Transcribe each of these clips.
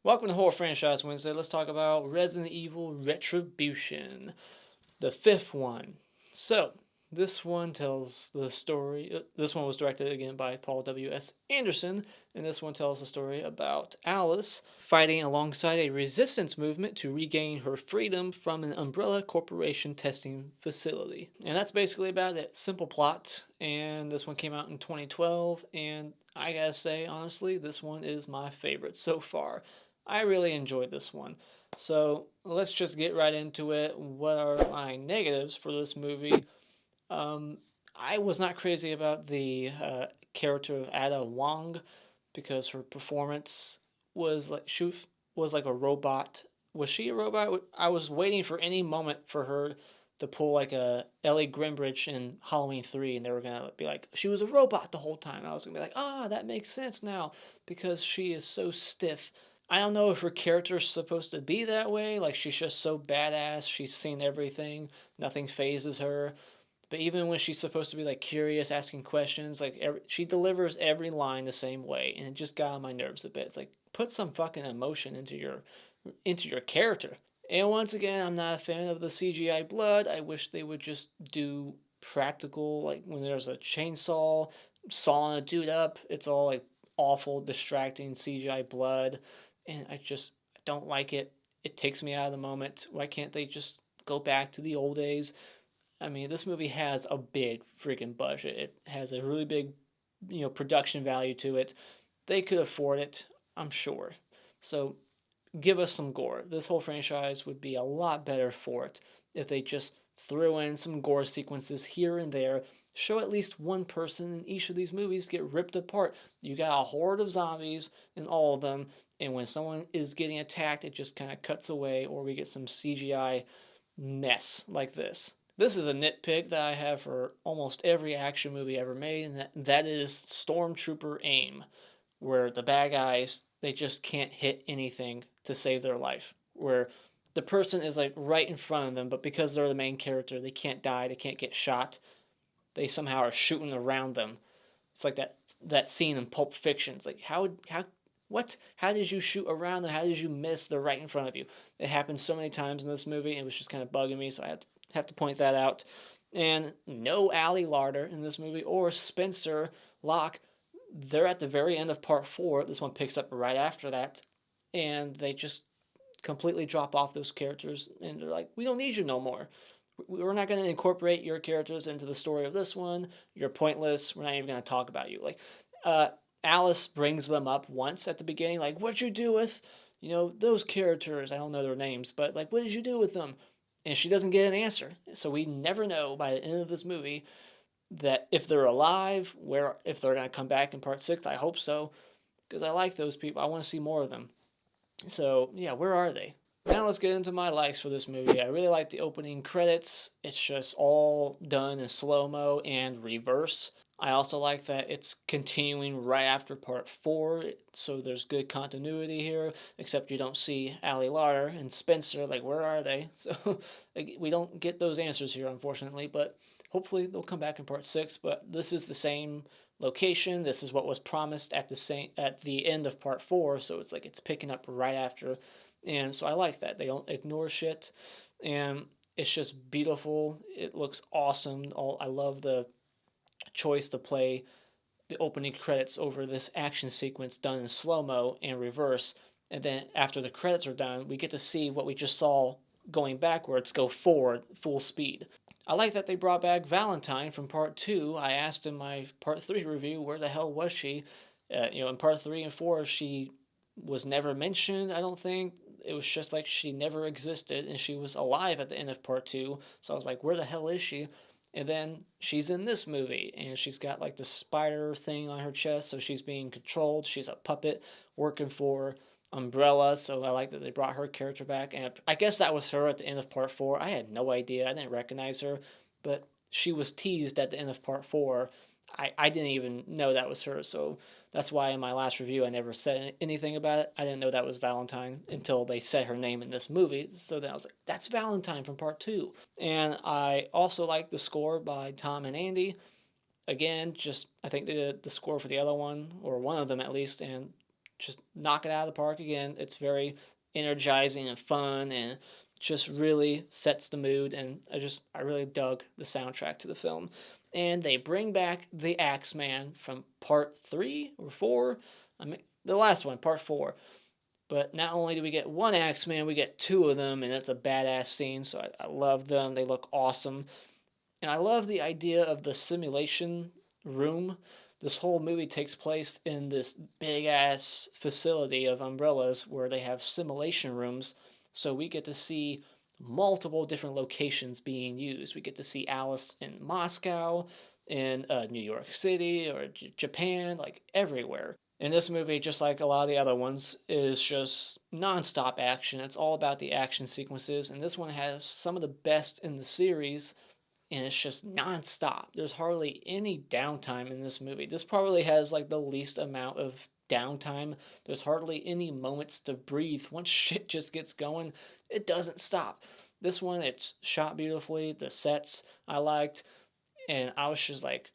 Welcome to Horror Franchise Wednesday. Let's talk about Resident Evil Retribution, the fifth one. So, this one tells the story. This one was directed again by Paul W.S. Anderson, and this one tells the story about Alice fighting alongside a resistance movement to regain her freedom from an Umbrella Corporation testing facility. And that's basically about it. Simple plot, and this one came out in 2012, and I gotta say, honestly, this one is my favorite so far. I really enjoyed this one. So let's just get right into it. What are my negatives for this movie? I was not crazy about the character of Ada Wong because her performance was like she was like a robot. Was she a robot? I was waiting for any moment for her to pull like a Ellie Grimbridge in Halloween 3, and they were gonna be like she was a robot the whole time. I was gonna be like, that makes sense now because she is so stiff. I don't know if her character's supposed to be that way. Like she's just so badass. She's seen everything. Nothing phases her. But even when she's supposed to be like curious, asking questions, like she delivers every line the same way, and it just got on my nerves a bit. It's like put some fucking emotion into your character. And once again, I'm not a fan of the CGI blood. I wish they would just do practical, like when there's a chainsaw sawing a dude up. It's all like awful, distracting CGI blood, and I don't like it. It takes me out of the moment. Why can't they just go back to the old days? I mean, this movie has a big freaking budget. It has a really big, production value to it. They could afford it, I'm sure. So give us some gore. This whole franchise would be a lot better for it if they just threw in some gore sequences here and there. Show at least one person in each of these movies get ripped apart. You got a horde of zombies in all of them, and when someone is getting attacked, it just kind of cuts away, or we get some CGI mess like this. This is a nitpick that I have for almost every action movie ever made, and that is Stormtrooper aim, where the bad guys, they just can't hit anything to save their life. Where the person is like right in front of them, but because they're the main character, they can't die, they can't get shot. They somehow are shooting around them. It's like that scene in Pulp Fiction. It's like what? How did you shoot around them? How did you miss? They're right in front of you. It happened so many times in this movie. It was just kind of bugging me, so I have to point that out. And no Ali Larder in this movie or Spencer Locke. They're at the very end of part 4. This one picks up right after that, and they just completely drop off those characters, and they're like, we don't need you no more. We're not going to incorporate your characters into the story of this one. You're pointless. We're not even going to talk about you. Alice brings them up once at the beginning, like, what'd you do with, those characters? I don't know their names, but like, what did you do with them? And she doesn't get an answer. So we never know by the end of this movie that if they're alive, if they're going to come back in part 6. I hope so, because I like those people. I want to see more of them. So, yeah, where are they? Now let's get into my likes for this movie. I really like the opening credits. It's just all done in slow-mo and reverse. I also like that it's continuing right after part 4, so there's good continuity here, except you don't see Ali Larder and Spencer, like, where are they? So we don't get those answers here, unfortunately, but hopefully they'll come back in part 6, but this is the same location. This is what was promised at the end of part 4, so it's like it's picking up right after, and so I like that. They don't ignore shit, and it's just beautiful. It looks awesome. I love the choice to play the opening credits over this action sequence done in slow-mo and reverse, and then after the credits are done, we get to see what we just saw going backwards go forward full speed. I like that they brought back Valentine from part 2. I asked in my part 3 review, where the hell was she? In part 3 and 4, she was never mentioned, I don't think. It was just like she never existed, and she was alive at the end of part 2. So I was like, where the hell is she? And then she's in this movie, and she's got like the spider thing on her chest, so she's being controlled. She's a puppet working for Umbrella, so I like that they brought her character back. And I guess that was her at the end of part 4. I had no idea. I didn't recognize her, but she was teased at the end of part 4. I didn't even know that was her, so that's why in my last review I never said anything about it. I didn't know that was Valentine until they said her name in this movie, so then I was like, that's Valentine from part 2. And I also like the score by Tom and Andy. Again, I think they did the score for the other one, or one of them at least, and just knock it out of the park again. It's very energizing and fun, and just really sets the mood. And I really dug the soundtrack to the film. And they bring back the Axeman from part 3 or 4. I mean, the last one, part 4. But not only do we get one Axeman, we get two of them, and it's a badass scene. So I love them. They look awesome. And I love the idea of the simulation room. This whole movie takes place in this big ass facility of Umbrellas where they have simulation rooms. So we get to see multiple different locations being used. We get to see Alice in Moscow, in New York City, or Japan, like everywhere. And this movie, just like a lot of the other ones, is just nonstop action. It's all about the action sequences, and this one has some of the best in the series, and it's just nonstop. There's hardly any downtime in this movie. This probably has like the least amount of downtime. There's hardly any moments to breathe. Once shit just gets going, it doesn't stop. This one, it's shot beautifully. The sets I liked, and I was just like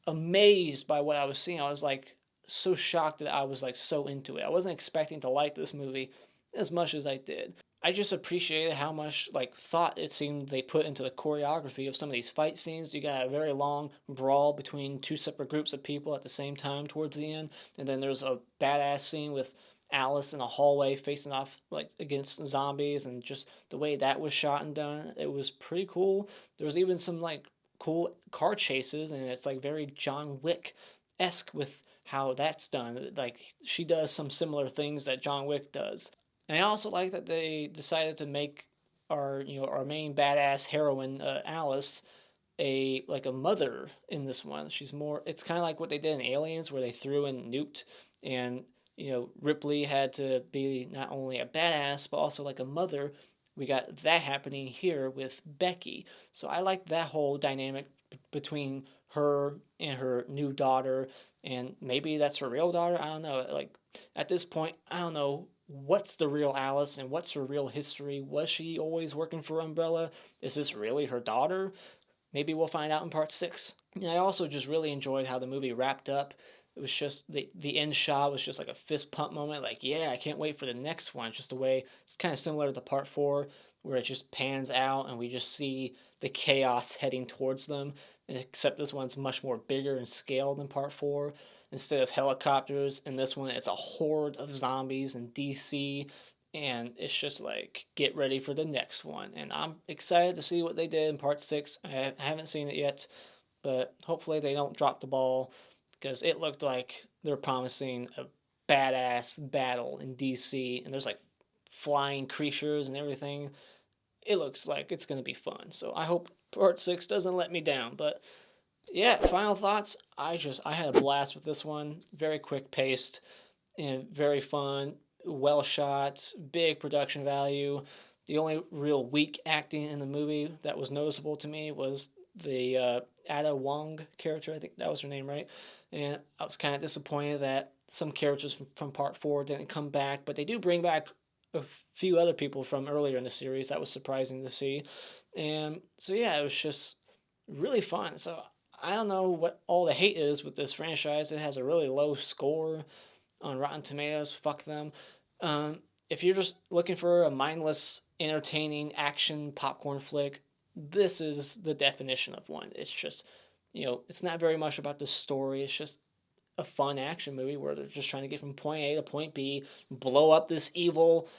amazed by what I was seeing. I was like so shocked that I was like so into it. I wasn't expecting to like this movie as much as I did. I just appreciated how much like thought it seemed they put into the choreography of some of these fight scenes. You got a very long brawl between two separate groups of people at the same time towards the end, and then there's a badass scene with Alice in a hallway facing off like against zombies, and just the way that was shot and done, it was pretty cool. There was even some like cool car chases, and it's like very John Wick-esque with how that's done. Like she does some similar things that John Wick does. And I also like that they decided to make our main badass heroine Alice a mother in this one. She's more. It's kind of like what they did in Aliens, where they threw in Newt, and Ripley had to be not only a badass but also like a mother. We got that happening here with Becky. So I like that whole dynamic between her and her new daughter, and maybe that's her real daughter. I don't know. Like at this point, I don't know what's the real Alice and what's her real history. Was she always working for Umbrella? Is this really her daughter? Maybe we'll find out in part 6. And I also just really enjoyed how the movie wrapped up. It was just the end shot was just like a fist pump moment. Like, yeah, I can't wait for the next one. Just the way it's kind of similar to part 4, where it just pans out and we just see the chaos heading towards them. Except this one's much more bigger in scale than part 4. Instead of helicopters, in this one, it's a horde of zombies in DC. And it's just like, get ready for the next one. And I'm excited to see what they did in part 6. I haven't seen it yet, but hopefully they don't drop the ball, because it looked like they're promising a badass battle in DC, and there's like flying creatures and everything. It looks like it's going to be fun. So I hope part 6 doesn't let me down. But yeah, final thoughts. I had a blast with this one. Very quick paced and very fun. Well shot. Big production value. The only real weak acting in the movie that was noticeable to me was the Ada Wong character. I think that was her name, right? And I was kind of disappointed that some characters from part 4 didn't come back, but they do bring back a few other people from earlier in the series. That was surprising to see. And so yeah, it was just really fun. So I don't know what all the hate is with this franchise. It has a really low score on Rotten Tomatoes. Fuck them. If you're just looking for a mindless, entertaining action popcorn flick, this is the definition of one. It's just, it's not very much about the story. It's just a fun action movie where they're just trying to get from point A to point B, blow up this evil,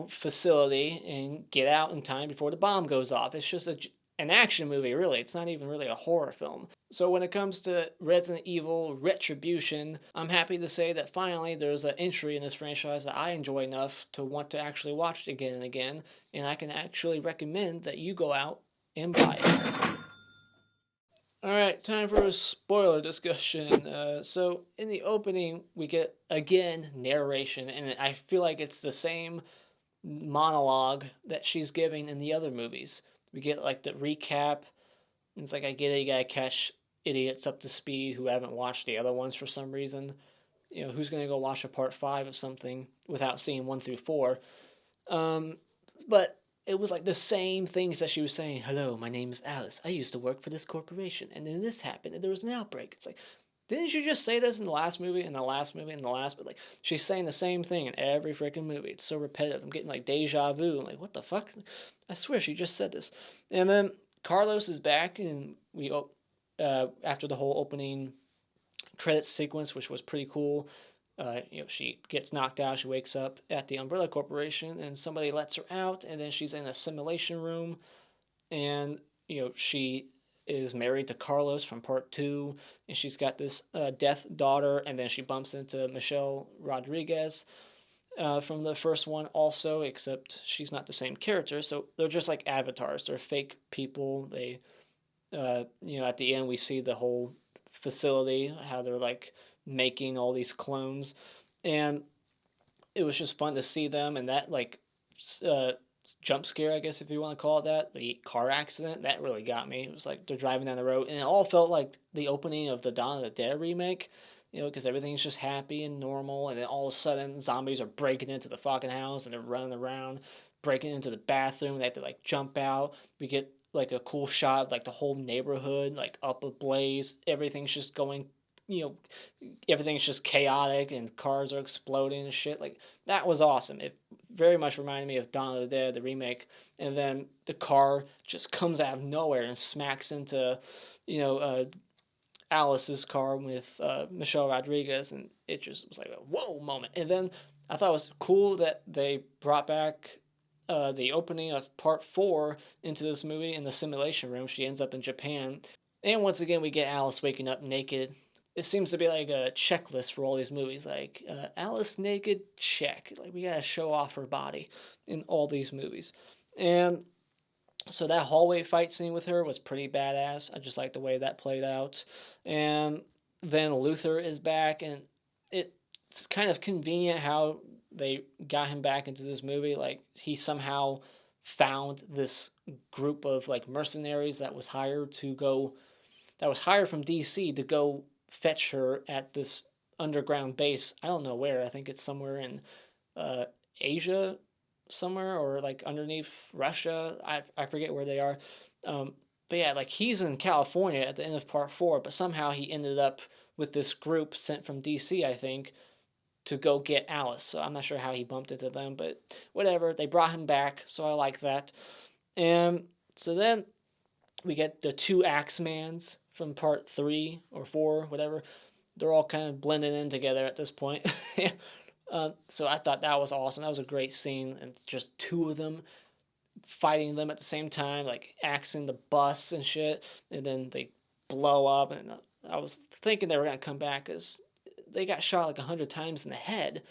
facility, and get out in time before the bomb goes off. It's just an action movie, really. It's not even really a horror film. So when it comes to Resident Evil Retribution, I'm happy to say that finally there's an entry in this franchise that I enjoy enough to want to actually watch it again and again, and I can actually recommend that you go out and buy it. Alright, time for a spoiler discussion. So in the opening, we get, again, narration, and I feel like it's the same monologue that she's giving in the other movies. We get like the recap. It's like, I get it, you gotta catch idiots up to speed who haven't watched the other ones for some reason. Who's gonna go watch a part 5 of something without seeing 1 through 4? But it was like the same things that she was saying. Hello, my name is Alice. I used to work for this corporation, and then this happened, and there was an outbreak. It's like, didn't you just say this in the last movie, in the last movie, in the last, but like, she's saying the same thing in every freaking movie. It's so repetitive. I'm getting like deja vu. I'm like, what the fuck? I swear she just said this. And then Carlos is back, and after the whole opening credits sequence, which was pretty cool. She gets knocked out. She wakes up at the Umbrella Corporation, and somebody lets her out, and then she's in a simulation room, and she is married to Carlos from part two, and she's got this death daughter, and then she bumps into Michelle Rodriguez from the first one also, except she's not the same character. So they're just like avatars. They're fake people. They, at the end we see the whole facility, how they're like making all these clones, and it was just fun to see them. And that like uh, jump scare, I guess if you want to call it that, the car accident, that really got me. It was like they're driving down the road, and it all felt like the opening of the Dawn of the Dead remake. Because everything's just happy and normal, and then all of a sudden zombies are breaking into the fucking house and they're running around, breaking into the bathroom. They have to like jump out. We get like a cool shot of like the whole neighborhood like up ablaze. Everything's just going, you know, everything's just chaotic and cars are exploding and shit. Like that was awesome. It very much reminded me of Dawn of the Dead, the remake. And then the car just comes out of nowhere and smacks into, you know, Alice's car with Michelle Rodriguez, and it just was like a whoa moment. And then I thought it was cool that they brought back the opening of part four into this movie in the simulation room. She ends up in Japan, and once again we get Alice waking up naked. It seems to be like a checklist for all these movies, like Alice naked, check. Like we gotta show off her body in all these movies, and so that hallway fight scene with her was pretty badass. I just like the way that played out. And then Luther is back, and it's kind of convenient how they got him back into this movie. Like he somehow found this group of like mercenaries that was hired from DC to go fetch her at this underground base. I don't know where. I think it's somewhere in Asia somewhere, or like underneath Russia. I forget where they are. But yeah, like he's in California at the end of part four, but somehow he ended up with this group sent from DC, I think, to go get Alice. So I'm not sure how he bumped into them, but whatever. They brought him back, so I like that. And so then we get the two Axemans from part three or four, whatever. They're all kind of blending in together at this point. So I thought that was awesome. That was a great scene, and just two of them fighting them at the same time, like axing the bus and shit, and then they blow up. And I was thinking they were gonna come back because they got shot like 100 times in the head,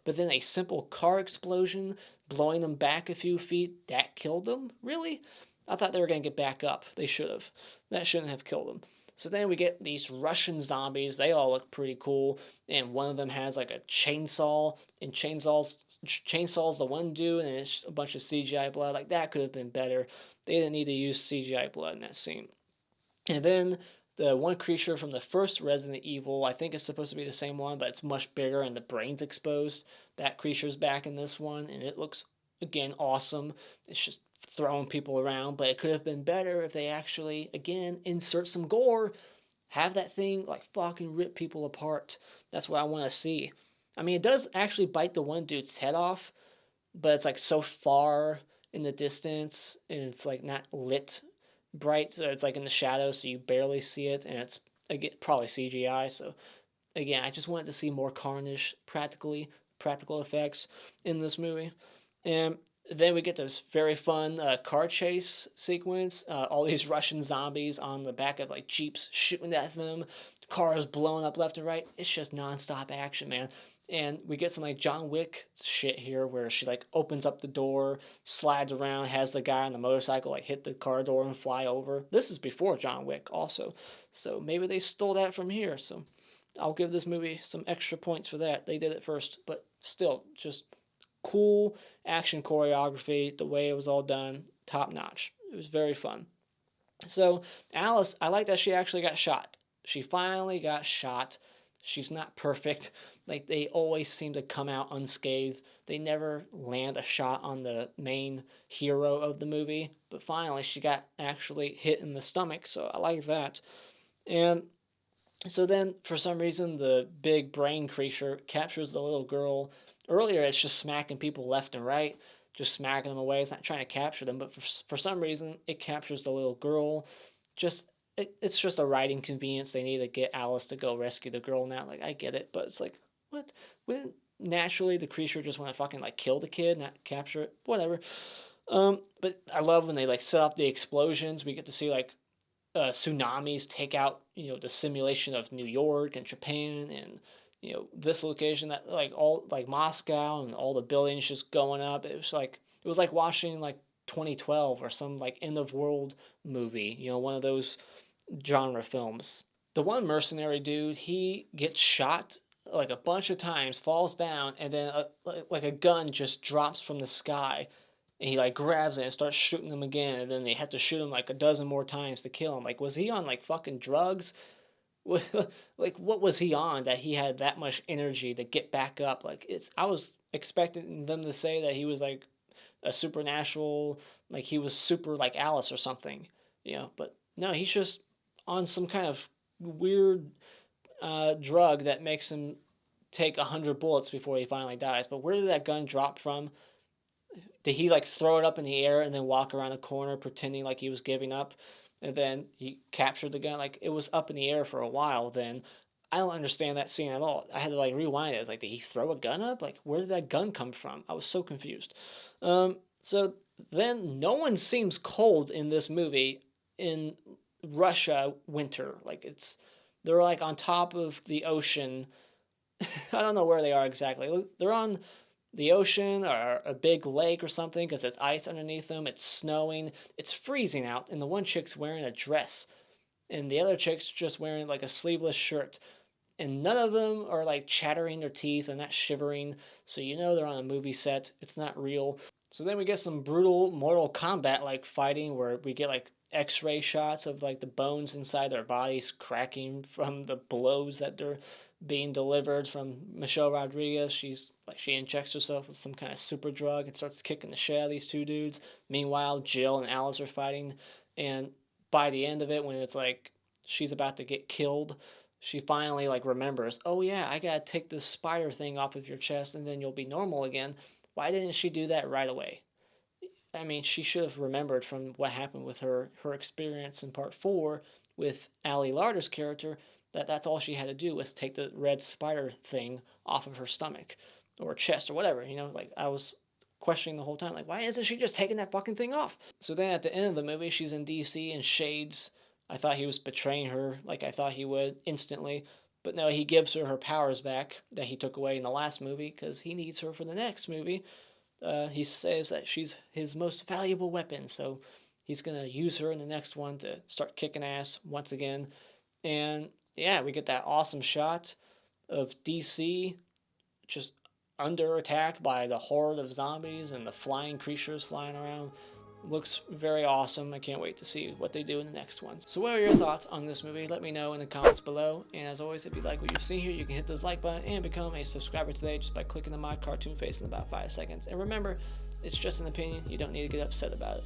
but then a simple car explosion blowing them back a few feet that killed them. Really? I thought they were gonna get back up. They should have. That shouldn't have killed them. So then we get these Russian zombies. They all look pretty cool, and one of them has like a chainsaw, and chainsaws the one dude, and it's a bunch of CGI blood. Like that could have been better. They didn't need to use CGI blood in that scene. And then the one creature from the first Resident Evil, I think it's supposed to be the same one, but it's much bigger and the brain's exposed. That creature's back in this one, and it looks again awesome. It's just throwing people around, but it could have been better if they actually, again, insert some gore, have that thing like fucking rip people apart. That's what I want to see. I mean, it does actually bite the one dude's head off, but it's like so far in the distance, and it's like not lit bright, so it's like in the shadows, so you barely see it, and it's again probably CGI. So again, I just wanted to see more carnage, practical effects in this movie. And then we get this very fun car chase sequence. All these Russian zombies on the back of like Jeeps shooting at them, cars blowing up left and right. It's just nonstop action, man. And we get some like John Wick shit here where she like opens up the door, slides around, has the guy on the motorcycle like hit the car door and fly over. This is before John Wick also. So maybe they stole that from here. So I'll give this movie some extra points for that. They did it first, but still just cool action choreography, the way it was all done, top notch. It was very fun. So Alice, I like that she actually got shot. She finally got shot. She's not perfect. Like they always seem to come out unscathed. They never land a shot on the main hero of the movie. But finally she got actually hit in the stomach, so I like that. And So then, for some reason, the big brain creature captures the little girl. Earlier, it's just smacking people left and right, just smacking them away. It's not trying to capture them, but for some reason, it captures the little girl. Just it's just a writing convenience. They need to get Alice to go rescue the girl now. Like, I get it, but it's like, what? Wouldn't naturally the creature just want to fucking like kill the kid, not capture it? Whatever. But I love when they like set up the explosions. We get to see like tsunamis take out the simulation of New York and Japan and this location, that like all like Moscow, and all the buildings just going up. It was like watching like 2012 or some like end of world movie, one of those genre films. The one mercenary dude, he gets shot like a bunch of times, falls down, and then like a gun just drops from the sky, and he like grabs it and starts shooting them again, and then they had to shoot him like a dozen more times to kill him. Like, was he on like fucking drugs? Like, what was he on that he had that much energy to get back up? Like, I was expecting them to say that he was like a supernatural, like he was super like Alice or something, but no, he's just on some kind of weird drug that makes him take 100 bullets before he finally dies. But where did that gun drop from? Did he like throw it up in the air and then walk around a corner pretending like he was giving up, and then he captured the gun? Like, it was up in the air for a while. Then I don't understand that scene at all. I had to like rewind it. It's like, did he throw a gun up? Like, where did that gun come from? I was so confused. So then no one seems cold in this movie in Russia winter. Like, they're like on top of the ocean. I don't know where they are exactly. They're on the ocean or a big lake or something, because there's ice underneath them. It's snowing. It's freezing out, and the one chick's wearing a dress, and the other chick's just wearing like a sleeveless shirt. And none of them are like chattering their teeth. They're not shivering. So they're on a movie set. It's not real. So then we get some brutal Mortal Kombat like fighting, where we get like x-ray shots of like the bones inside their bodies cracking from the blows that they're being delivered from Michelle Rodriguez. She injects herself with some kind of super drug and starts kicking the shit out of these two dudes. Meanwhile, Jill and Alice are fighting, and by the end of it, when it's like she's about to get killed, she finally like remembers, oh yeah, I gotta take this spider thing off of your chest and then you'll be normal again. Why didn't she do that right away? I mean, she should have remembered from what happened with her experience in part 4 with Ali Larter's character, that that's all she had to do was take the red spider thing off of her stomach or chest or whatever. Like, I was questioning the whole time, like, why isn't she just taking that fucking thing off? So then at the end of the movie, she's in DC and Shades. I thought he was betraying her, like I thought he would instantly. But no, he gives her powers back that he took away in the last movie, because he needs her for the next movie. He says that she's his most valuable weapon, so he's going to use her in the next one to start kicking ass once again. And yeah, we get that awesome shot of DC just under attack by the horde of zombies and the flying creatures flying around. Looks very awesome. I can't wait to see what they do in the next one. So what are your thoughts on this movie? Let me know in the comments below. And as always, if you like what you've seen here, you can hit this like button and become a subscriber today just by clicking on my cartoon face in about 5 seconds. And remember, it's just an opinion. You don't need to get upset about it.